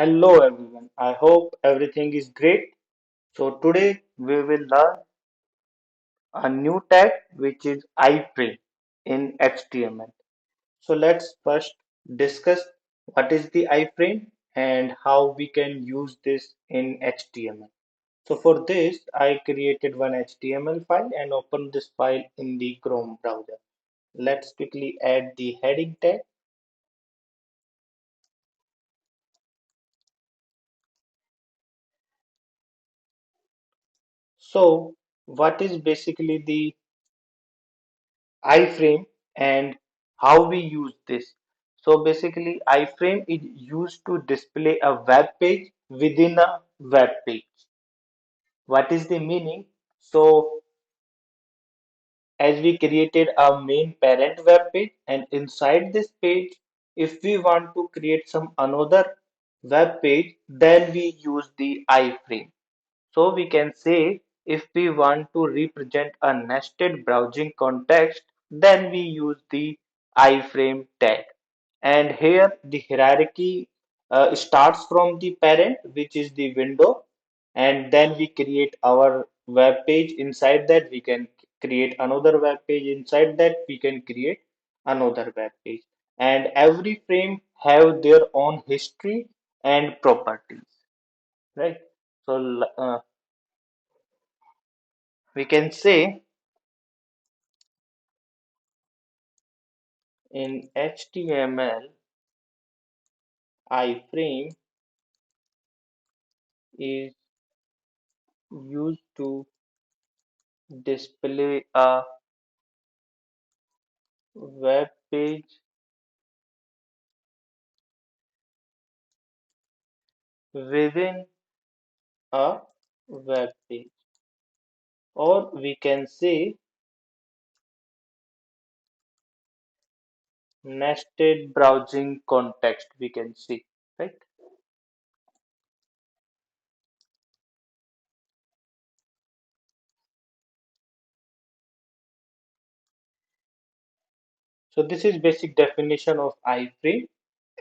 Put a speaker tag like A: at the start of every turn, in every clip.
A: Hello everyone. I hope everything is great. So today we will learn a new tag which is iframe in HTML. So let's first discuss what is the iframe and how we can use this in HTML. So for this I created one HTML file and opened this file in the Chrome browser. Let's quickly add the heading tag. So what is basically the iframe and how we use this. So basically, iframe is used to display a web page within a web page. What is the meaning? So as we created a main parent web page, and inside this page, if we want to create some another web page, then we use the iframe. So we can say if we want to represent a nested browsing context, then we use the iframe tag. And here the hierarchy starts from the parent, which is the window, and then we create our web page. Inside that, we can create another web page. Inside that, we can create another web page. And every frame have their own history and properties, right? So we can say in HTML, iframe is used to display a web page within a web page, or we can say nested browsing context, we can see, right? So this is basic definition of iframe,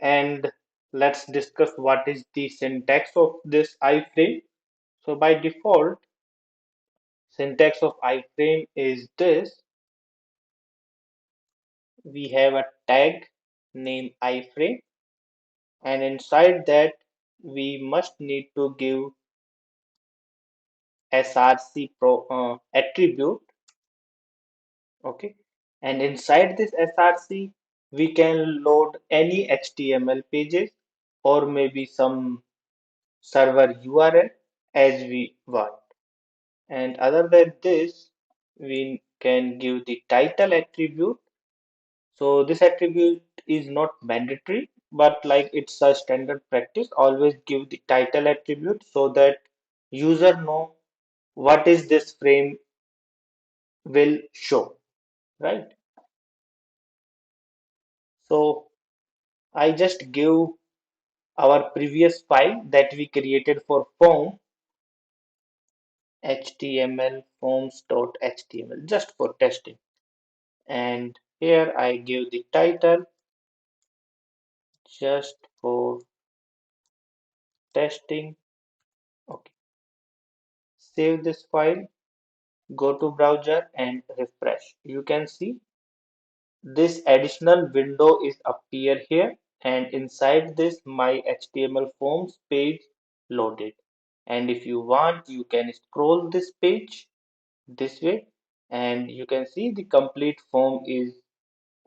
A: and let's discuss what is the syntax of this iframe. So by default, syntax of iframe is this. We have a tag named iframe, and inside that we must need to give src attribute. Okay, and inside this src we can load any html pages or maybe some server url as we want. And other than this, we can give the title attribute. So this attribute is not mandatory, but like it's a standard practice, always give the title attribute so that user know what is this frame will show, right? So I just give our previous file that we created for form, html forms.html, just for testing. And here I give the title just for testing. Okay, save this file, go to browser and refresh. You can see this additional window is appear here, and inside this my HTML forms page loaded. And if you want, you can scroll this page this way, and you can see the complete form is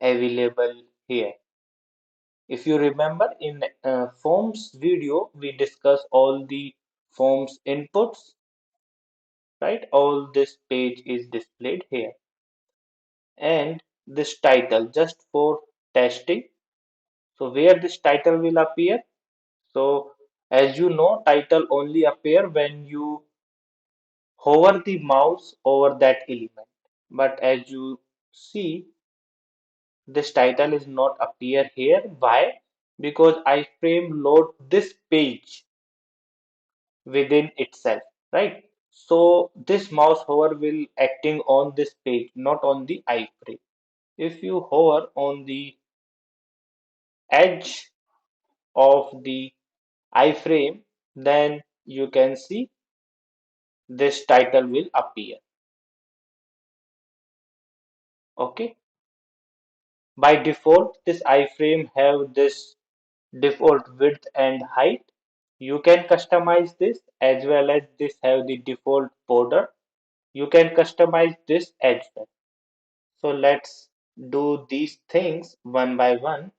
A: available here. If you remember in forms video, we discuss all the forms inputs, right? All this page is displayed here. And this title just for testing. So where this title will appear? So as you know, title only appear when you hover the mouse over that element. But as you see, this title is not appear here. Why? Because iframe load this page within itself, right? So this mouse hover will acting on this page, not on the iframe. If you hover on the edge of the iframe, then you can see this title will appear. Okay. By default, this iframe have this default width and height. You can customize this as well as this have the default border. You can customize this as well. So let's do these things one by one.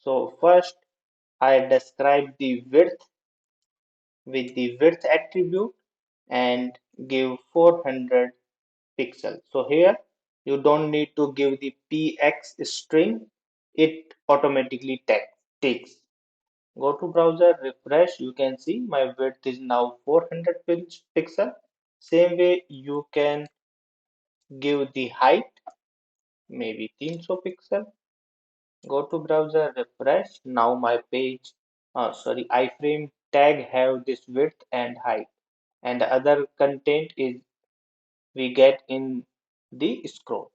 A: So first I describe the width with the width attribute and give 400 pixels. So here you don't need to give the px string, it automatically takes. Go to browser, refresh, you can see my width is now 400 pixel. Same way you can give the height, maybe 300 pixel. Go to browser, refresh. Now my page, sorry, iframe tag have this width and height, and the other content is we get in the scroll,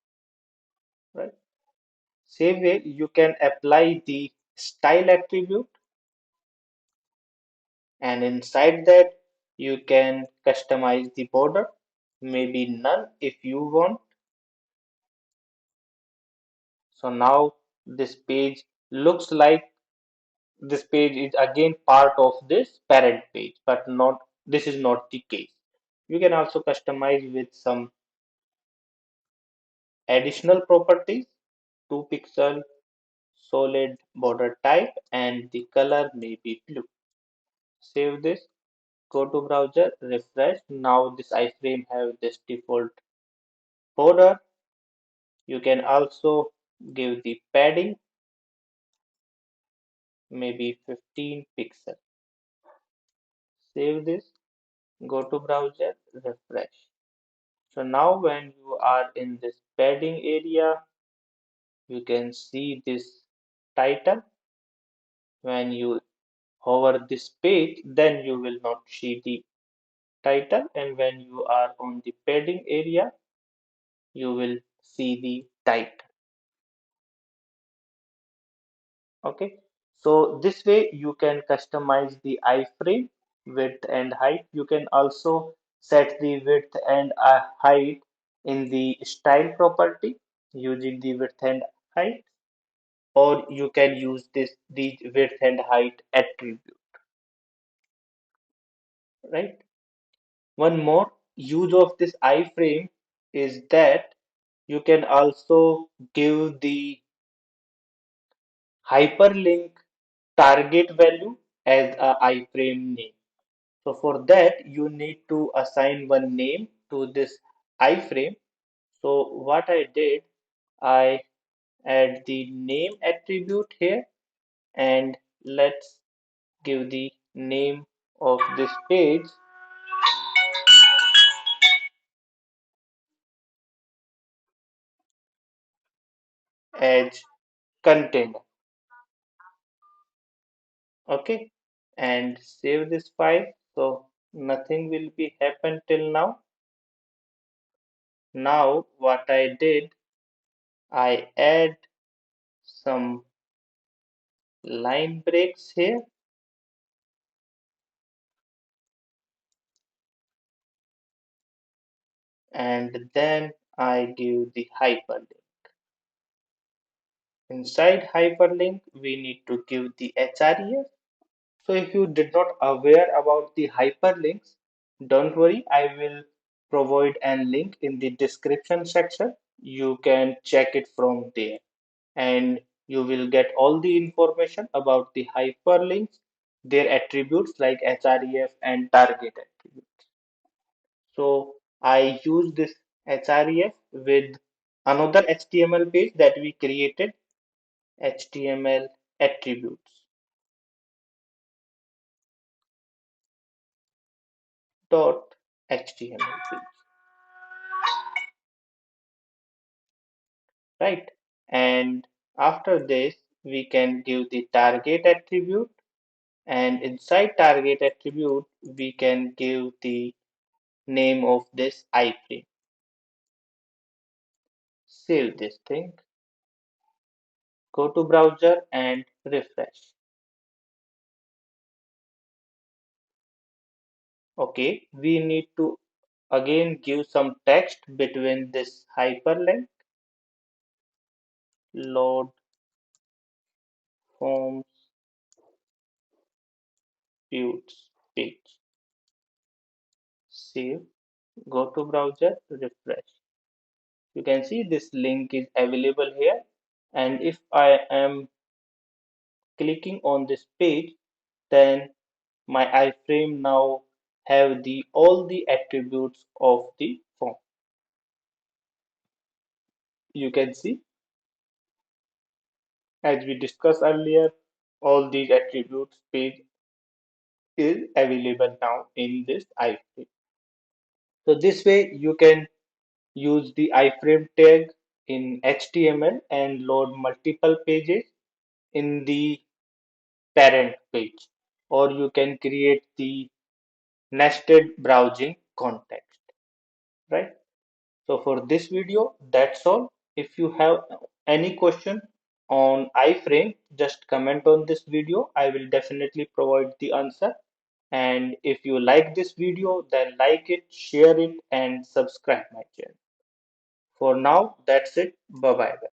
A: right? Same way you can apply the style attribute, and inside that you can customize the border, maybe none if you want. So now this page looks like this page is again part of this parent page, but not this is not the case. You can also customize with some additional properties, 2 pixel solid border type, and the color may be blue. Save this, go to browser, refresh. Now this iframe have this default border. You can also give the padding, maybe 15 pixel. Save this, go to browser, refresh. So now when you are in this padding area, you can see this title. When you hover this page, then you will not see the title, and when you are on the padding area, you will see the title. Okay, so this way you can customize the iframe width and height. You can also set the width and height in the style property using the width and height, or you can use the width and height attribute, right? One more use of this iframe is that you can also give the hyperlink target value as a iframe name. So for that, you need to assign one name to this iframe. So what I did, I add the name attribute here, and let's give the name of this page as container. Okay, and save this file. So nothing will be happen till now. Now what I did, I add some line breaks here, and then I give the hyperlink. Inside hyperlink, we need to give the href. So if you did not aware about the hyperlinks, don't worry, I will provide a link in the description section. You can check it from there, and you will get all the information about the hyperlinks, their attributes like href and target attributes. So I use this href with another HTML page that we created, HTML attributes dot HTML page, right? And after this, we can give the target attribute, and inside target attribute, we can give the name of this iframe. Save this thing. Go to browser and refresh. Okay, we need to again give some text between this hyperlink. Load forms views page. Save. Go to browser, refresh. You can see this link is available here. And if I am clicking on this page, then my iframe now have the all the attributes of the form. You can see, as we discussed earlier, all these attributes page is available now in this iframe. So this way you can use the iframe tag in HTML and load multiple pages in the parent page, or you can create the nested browsing context, right? So for this video, that's all. If you have any question on iframe, just comment on this video. I will definitely provide the answer. And if you like this video, then like it, share it, and subscribe my channel. For now, that's it. Bye bye.